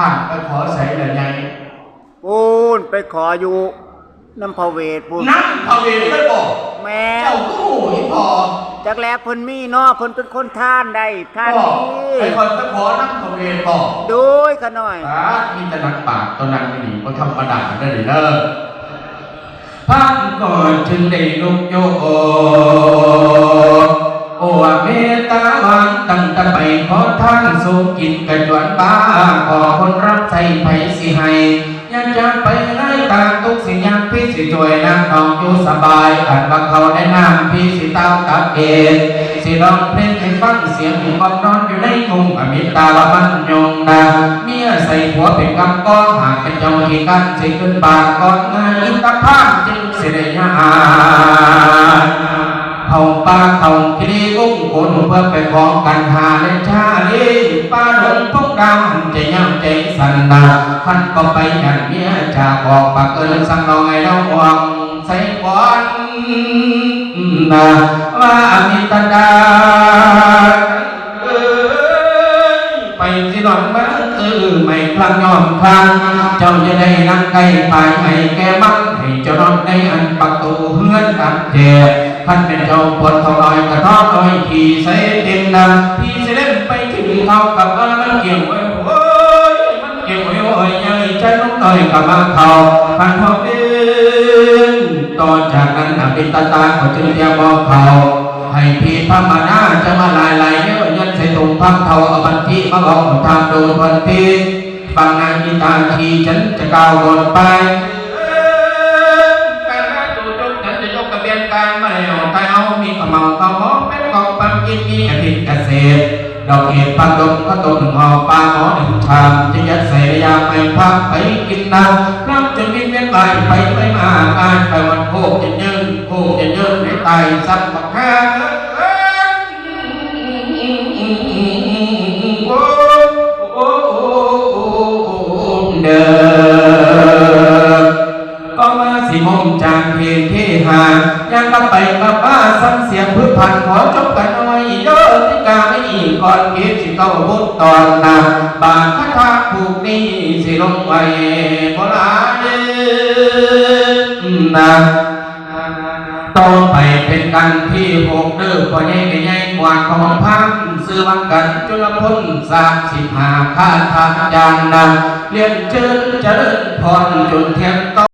ผ่านไปขอใส่ละไงปูนไปขออยู่น้ำพระเวทปูนน้ำพระเวทเลยบอกแม่เจ้าก็หูยพอจากแล้วเพิ่นมีเนาะเพิ่นเป็นคนท่านได้ท่านนี้ไอ้คนไปขอน้ำพระเวทบอกดูกันหน่อยมีแต่นักปากตัวนั้นไม่ดีก็ธรรมดาได้เลยเด้อพักก่อนจึงได้ลุกโยโอเมตตาวันตั้งแต่ไปขอท่านสุกินกระจวนบ้าขอคนรับใส่ไผสิให้ยังจะไปไล่ตามทุกสิ่งยังพี่สิจวยนั่งนอนอยู่สบายอาจว่าเขาได้น้ำพี่สิตามกับเกศสิร้องเพลงให้ฟังเสียงหูบอมนอนอยู่ในมุงอมิตาละมันยงนาเมียใส่หัวเป็นกำก้อนหากเป็นเจ้าที่กันสิขึ้นปากก่อนงานอินทภาพจึงสิได้ยาเขาป่าเขาคิดีกุ้งคนเพื่อไปของกันหาในชาลีป้าหลงพงดำใจย่ำใจสันดาขันก็ไปอย่างเมียจากออกปากเกินสั่งเราไงเราหวังใส่ควันนะว่ามิตรดาไปที่นอนบ้านไม่พลังยอมพลังเจ้าจะได้นั่งใกล้ไปให้แกมั่งให้เจ้านอนในอันประตูเฮือนกันเจ็บขันเป็นเจ้าปวดเขาลอยกระท้อลอยขี่ใส่เต็มดังพี่เสด็จไปถึงเขากับมันเกี่ยวไว้โอ้ยมันเกี่ยวไว้โอ้ยยังใจน้องหน่อยกับมาเขาพันพอเดินต่อจากนั้นอภิตาเขาจึงเทียบบอกเขาให้พี่พม่านาจะมาลายเยอะยันใส่ถุงพักเขาเอาบันทีมาบอกทำโดนวันทีฟังนางกีตาทีฉันจะก้าวโดนไปการรักตัวจงฉันจะยกกระเบียนกายมาแล้วไทยเอามีขมเอาเขาหอมเป็นกองปังกินมีอาทิตย์เกษตรดอกเห็ดพักดมก็ต้นหอปลาหมอหนึ่งชามจะยัดใส่ยาไปพักไปกินน้ำรับจนวิ่งเวียนไปมาการไปวันโคกจะยืนในไตซ้ำบักแห้งเดิมก็มาสิมงจางเพลงเทหายังก็ไปกับป้าซ้ำเสียงพื้นพันขอจบกันหน่อยเด้อที่กาไม่อีกก่อนเก็บสิเก้าบุญตอนนาบาคาถาผูกนี้สิลงไว้โบราณนะต่อไปเป็นกันที่หกเด้อพอใหญ่ใหญ่กว่าของพันซื้อวังกันจุลพล35 ข้าทางยานนาเรียนเชิญเจริญพรจนเทียน